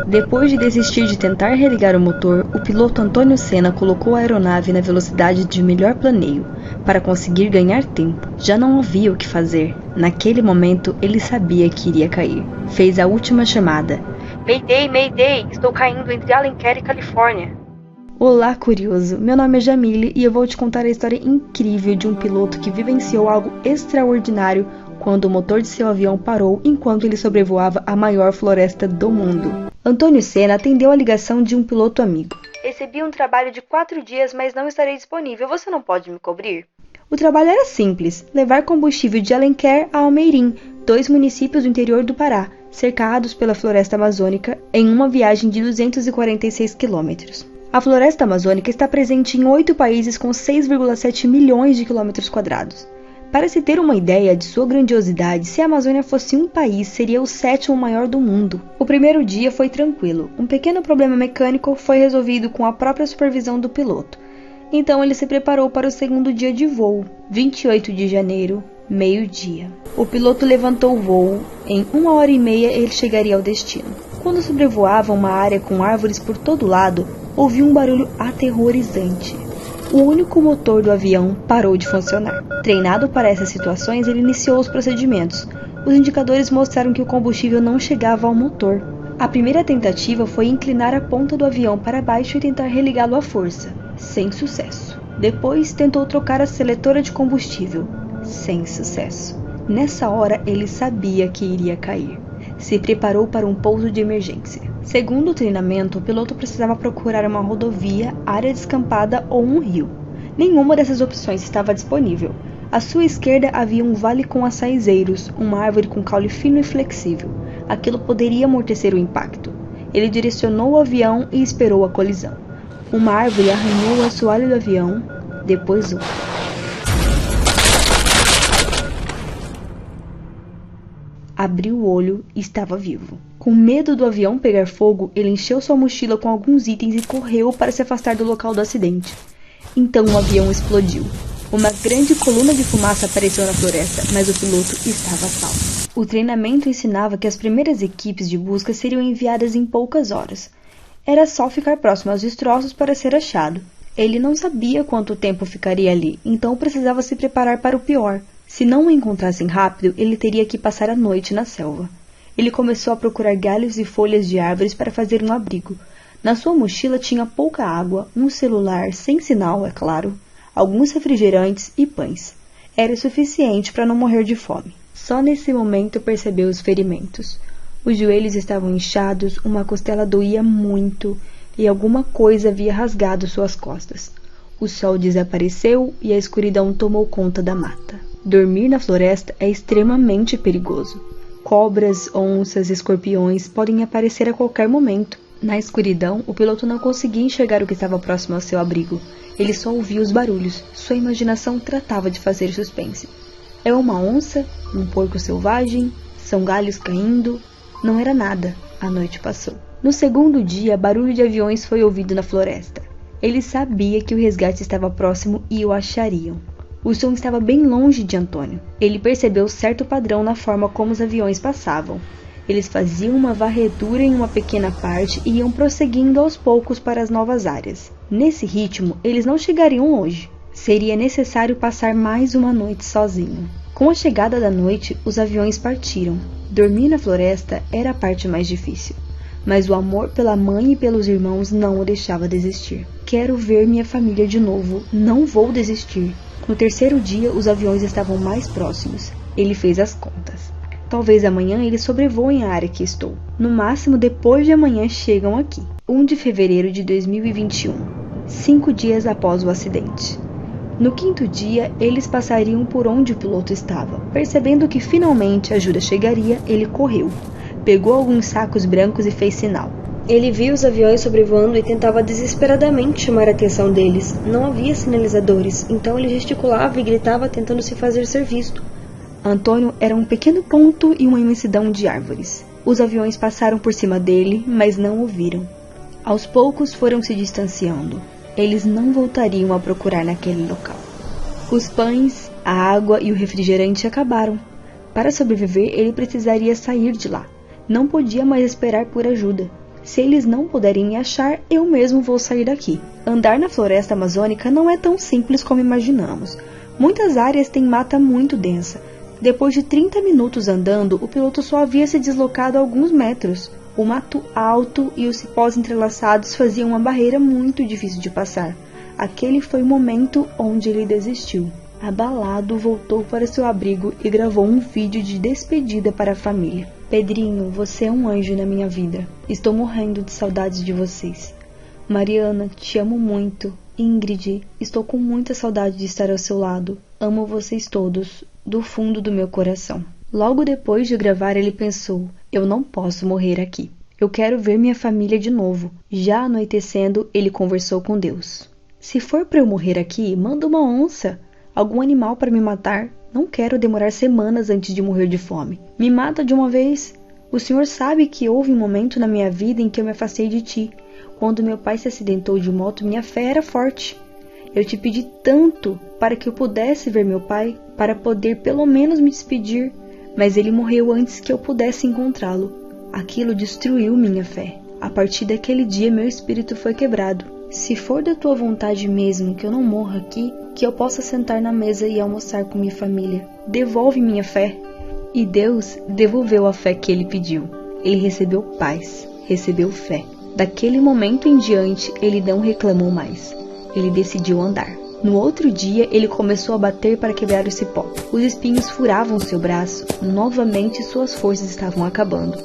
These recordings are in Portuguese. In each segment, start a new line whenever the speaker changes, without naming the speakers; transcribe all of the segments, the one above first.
Depois de desistir de tentar religar o motor, o piloto Antônio Senna colocou a aeronave na velocidade de melhor planeio, para conseguir ganhar tempo. Já não havia o que fazer. Naquele momento, ele sabia que iria cair. Fez a última chamada.
Mayday, Mayday! Estou caindo entre Alenquer e Califórnia.
Olá, curioso! Meu nome é Jamile e eu vou te contar a história incrível de um piloto que vivenciou algo extraordinário quando o motor de seu avião parou enquanto ele sobrevoava a maior floresta do mundo. Antônio Senna atendeu a ligação de um piloto amigo.
Recebi um trabalho de 4 dias, mas não estarei disponível. Você não pode me cobrir?
O trabalho era simples, levar combustível de Alenquer a Almeirim, 2 municípios do interior do Pará, cercados pela floresta amazônica, em uma viagem de 246 quilômetros. A floresta amazônica está presente em 8 países com 6,7 milhões de quilômetros quadrados. Para se ter uma ideia de sua grandiosidade, se a Amazônia fosse um país, seria o 7º maior do mundo. O primeiro dia foi tranquilo. Um pequeno problema mecânico foi resolvido com a própria supervisão do piloto. Então ele se preparou para o segundo dia de voo, 28 de janeiro, meio-dia. O piloto levantou o voo. Em 1h30 ele chegaria ao destino. Quando sobrevoava uma área com árvores por todo lado, ouviu um barulho aterrorizante. O único motor do avião parou de funcionar. Treinado para essas situações, ele iniciou os procedimentos. Os indicadores mostraram que o combustível não chegava ao motor. A primeira tentativa foi inclinar a ponta do avião para baixo e tentar religá-lo à força, sem sucesso. Depois tentou trocar a seletora de combustível, sem sucesso. Nessa hora, ele sabia que iria cair. Se preparou para um pouso de emergência. Segundo o treinamento, o piloto precisava procurar uma rodovia, área descampada ou um rio. Nenhuma dessas opções estava disponível. À sua esquerda havia um vale com açaizeiros, uma árvore com caule fino e flexível. Aquilo poderia amortecer o impacto. Ele direcionou o avião e esperou a colisão. Uma árvore arranhou o assoalho do avião, depois outra. Abriu o olho e estava vivo. Com medo do avião pegar fogo, ele encheu sua mochila com alguns itens e correu para se afastar do local do acidente. Então o avião explodiu. Uma grande coluna de fumaça apareceu na floresta, mas o piloto estava salvo. O treinamento ensinava que as primeiras equipes de busca seriam enviadas em poucas horas. Era só ficar próximo aos destroços para ser achado. Ele não sabia quanto tempo ficaria ali, então precisava se preparar para o pior. Se não o encontrassem rápido, ele teria que passar a noite na selva. Ele começou a procurar galhos e folhas de árvores para fazer um abrigo. Na sua mochila tinha pouca água, um celular, sem sinal, é claro, alguns refrigerantes e pães. Era o suficiente para não morrer de fome. Só nesse momento percebeu os ferimentos. Os joelhos estavam inchados, uma costela doía muito e alguma coisa havia rasgado suas costas. O sol desapareceu e a escuridão tomou conta da mata. Dormir na floresta é extremamente perigoso. Cobras, onças, escorpiões podem aparecer a qualquer momento. Na escuridão, o piloto não conseguia enxergar o que estava próximo ao seu abrigo. Ele só ouvia os barulhos. Sua imaginação tratava de fazer suspense. É uma onça? Um porco selvagem? São galhos caindo? Não era nada. A noite passou. No segundo dia, barulho de aviões foi ouvido na floresta. Ele sabia que o resgate estava próximo e o achariam. O som estava bem longe de Antônio. Ele percebeu certo padrão na forma como os aviões passavam. Eles faziam uma varredura em uma pequena parte e iam prosseguindo aos poucos para as novas áreas. Nesse ritmo, eles não chegariam longe. Seria necessário passar mais uma noite sozinho. Com a chegada da noite, os aviões partiram. Dormir na floresta era a parte mais difícil. Mas o amor pela mãe e pelos irmãos não o deixava desistir. Quero ver minha família de novo. Não vou desistir. No terceiro dia, os aviões estavam mais próximos. Ele fez as contas. Talvez amanhã eles sobrevoem a área que estou. No máximo, depois de amanhã chegam aqui. 1 de fevereiro de 2021, 5 dias após o acidente. No quinto dia, eles passariam por onde o piloto estava. Percebendo que finalmente a ajuda chegaria, ele correu. Pegou alguns sacos brancos e fez sinal. Ele viu os aviões sobrevoando e tentava desesperadamente chamar a atenção deles. Não havia sinalizadores, então ele gesticulava e gritava tentando se fazer ser visto. Antônio era um pequeno ponto e uma imensidão de árvores. Os aviões passaram por cima dele, mas não o viram. Aos poucos foram se distanciando. Eles não voltariam a procurar naquele local. Os pães, a água e o refrigerante acabaram. Para sobreviver, ele precisaria sair de lá. Não podia mais esperar por ajuda. Se eles não puderem me achar, eu mesmo vou sair daqui. Andar na floresta amazônica não é tão simples como imaginamos. Muitas áreas têm mata muito densa. Depois de 30 minutos andando, o piloto só havia se deslocado alguns metros. O mato alto e os cipós entrelaçados faziam uma barreira muito difícil de passar. Aquele foi o momento onde ele desistiu. Abalado, voltou para seu abrigo e gravou um vídeo de despedida para a família. Pedrinho, você é um anjo na minha vida. Estou morrendo de saudades de vocês. Mariana, te amo muito. Ingrid, estou com muita saudade de estar ao seu lado. Amo vocês todos, do fundo do meu coração. Logo depois de gravar, ele pensou: eu não posso morrer aqui. Eu quero ver minha família de novo. Já anoitecendo, ele conversou com Deus. Se for para eu morrer aqui, manda uma onça. Algum animal para me matar. Não quero demorar semanas antes de morrer de fome. Me mata de uma vez. O Senhor sabe que houve um momento na minha vida em que eu me afastei de ti. Quando meu pai se acidentou de moto, minha fé era forte. Eu te pedi tanto para que eu pudesse ver meu pai, para poder pelo menos me despedir, mas ele morreu antes que eu pudesse encontrá-lo. Aquilo destruiu minha fé. A partir daquele dia, meu espírito foi quebrado. Se for da tua vontade mesmo que eu não morra aqui, que eu possa sentar na mesa e almoçar com minha família, devolve minha fé. E Deus devolveu a fé que ele pediu. Ele recebeu paz, recebeu fé. Daquele momento em diante, ele não reclamou mais. Ele decidiu andar. No outro dia, ele começou a bater para quebrar o cipó. Os espinhos furavam seu braço. Novamente, suas forças estavam acabando.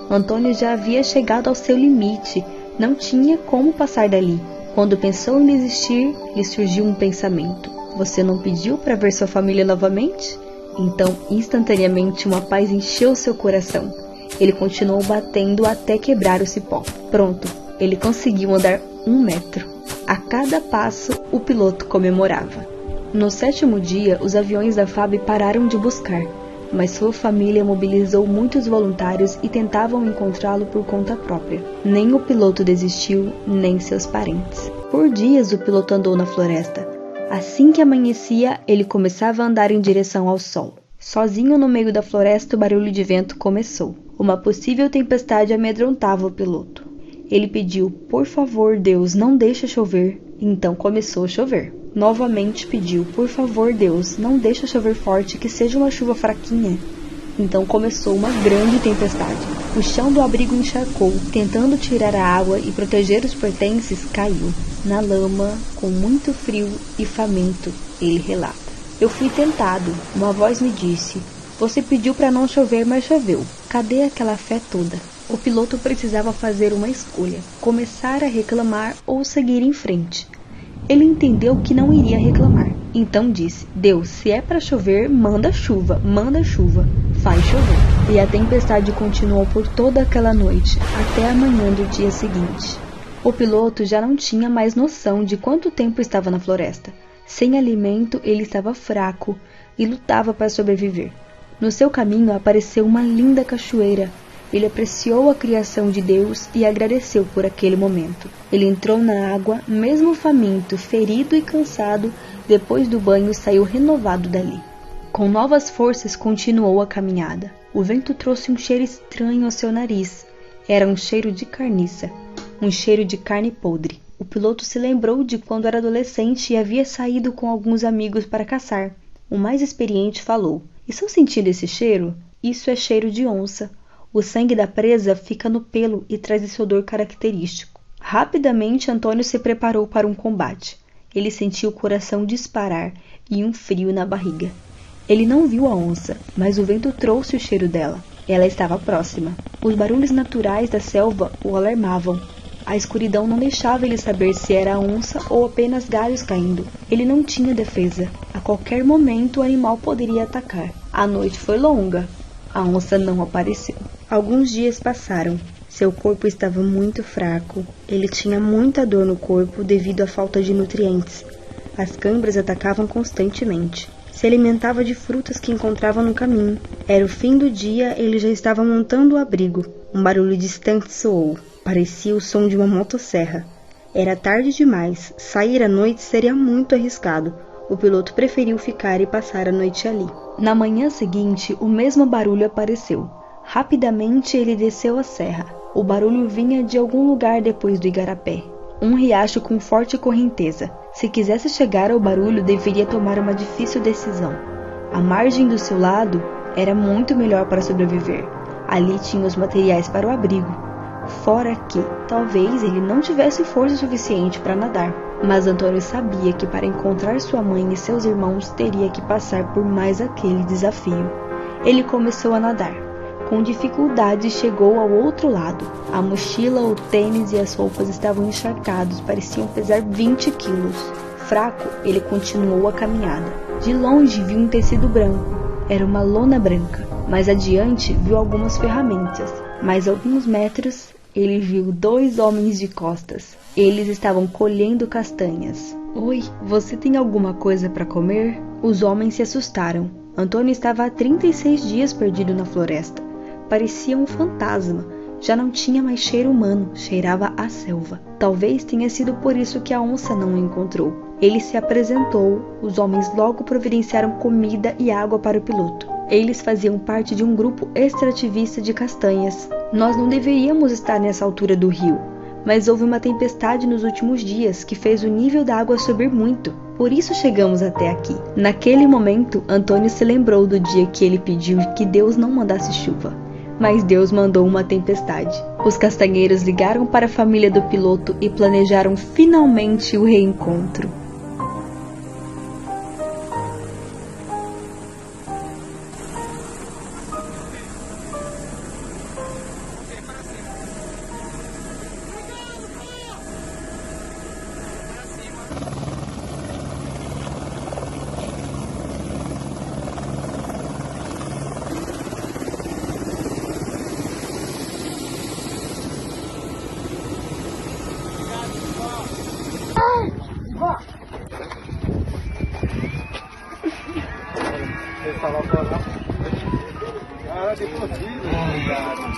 Antônio já havia chegado ao seu limite. Não tinha como passar dali. Quando pensou em desistir, lhe surgiu um pensamento. Você não pediu para ver sua família novamente? Então, instantaneamente, uma paz encheu seu coração. Ele continuou batendo até quebrar o cipó. Pronto, ele conseguiu andar 1 metro. A cada passo, o piloto comemorava. No 7º dia, os aviões da FAB pararam de buscar, mas sua família mobilizou muitos voluntários e tentavam encontrá-lo por conta própria. Nem o piloto desistiu, nem seus parentes. Por dias, o piloto andou na floresta. Assim que amanhecia, ele começava a andar em direção ao sol. Sozinho no meio da floresta, o barulho de vento começou. Uma possível tempestade amedrontava o piloto. Ele pediu: por favor, Deus, não deixa chover. Então começou a chover. Novamente pediu: por favor, Deus, não deixa chover forte, que seja uma chuva fraquinha. Então começou uma grande tempestade. O chão do abrigo encharcou. Tentando tirar a água e proteger os pertences, caiu na lama, com muito frio e faminto. Ele relata: eu fui tentado. Uma voz me disse: você pediu para não chover, mas choveu. Cadê aquela fé toda? O piloto precisava fazer uma escolha: começar a reclamar ou seguir em frente. Ele entendeu que não iria reclamar. Então disse: Deus, se é para chover, manda chuva, faz chover. E a tempestade continuou por toda aquela noite, até a manhã do dia seguinte. O piloto já não tinha mais noção de quanto tempo estava na floresta. Sem alimento, ele estava fraco e lutava para sobreviver. No seu caminho apareceu uma linda cachoeira. Ele apreciou a criação de Deus e agradeceu por aquele momento. Ele entrou na água, mesmo faminto, ferido e cansado. Depois do banho, saiu renovado dali. Com novas forças, continuou a caminhada. O vento trouxe um cheiro estranho ao seu nariz. Era um cheiro de carniça, um cheiro de carne podre. O piloto se lembrou de quando era adolescente e havia saído com alguns amigos para caçar. O mais experiente falou: estão sentindo esse cheiro? Isso é cheiro de onça. O sangue da presa fica no pelo e traz esse odor característico. Rapidamente, Antônio se preparou para um combate. Ele sentiu o coração disparar e um frio na barriga. Ele não viu a onça, mas o vento trouxe o cheiro dela. Ela estava próxima. Os barulhos naturais da selva o alarmavam. A escuridão não deixava ele saber se era a onça ou apenas galhos caindo. Ele não tinha defesa. A qualquer momento o animal poderia atacar. A noite foi longa. A onça não apareceu. Alguns dias passaram. Seu corpo estava muito fraco. Ele tinha muita dor no corpo devido à falta de nutrientes. As câimbras atacavam constantemente. Se alimentava de frutas que encontrava no caminho. Era o fim do dia, ele já estava montando o abrigo. Um barulho distante soou. Parecia o som de uma motosserra. Era tarde demais. Sair à noite seria muito arriscado. O piloto preferiu ficar e passar a noite ali. Na manhã seguinte, o mesmo barulho apareceu. Rapidamente ele desceu a serra. O barulho vinha de algum lugar depois do igarapé. Um riacho com forte correnteza. Se quisesse chegar ao barulho, deveria tomar uma difícil decisão. A margem do seu lado era muito melhor para sobreviver. Ali tinha os materiais para o abrigo. Fora que, talvez, ele não tivesse força suficiente para nadar. Mas Antônio sabia que para encontrar sua mãe e seus irmãos teria que passar por mais aquele desafio. Ele começou a nadar. Com dificuldade chegou ao outro lado. A mochila, o tênis e as roupas estavam encharcados, pareciam pesar 20 quilos. Fraco, ele continuou a caminhada. De longe viu um tecido branco. Era uma lona branca. Mais adiante viu algumas ferramentas. Mais alguns metros, ele viu 2 homens de costas. Eles estavam colhendo castanhas. Oi, você tem alguma coisa para comer? Os homens se assustaram. Antônio estava há 36 dias perdido na floresta. Parecia um fantasma. Já não tinha mais cheiro humano, cheirava a selva. Talvez tenha sido por isso que a onça não o encontrou. Ele se apresentou, os homens logo providenciaram comida e água para o piloto. Eles faziam parte de um grupo extrativista de castanhas. Nós não deveríamos estar nessa altura do rio, mas houve uma tempestade nos últimos dias que fez o nível da água subir muito. Por isso chegamos até aqui. Naquele momento, Antônio se lembrou do dia que ele pediu que Deus não mandasse chuva. Mas Deus mandou uma tempestade. Os castanheiros ligaram para a família do piloto e planejaram finalmente o reencontro.
Você falou pra lá. Cara, que possível, cara.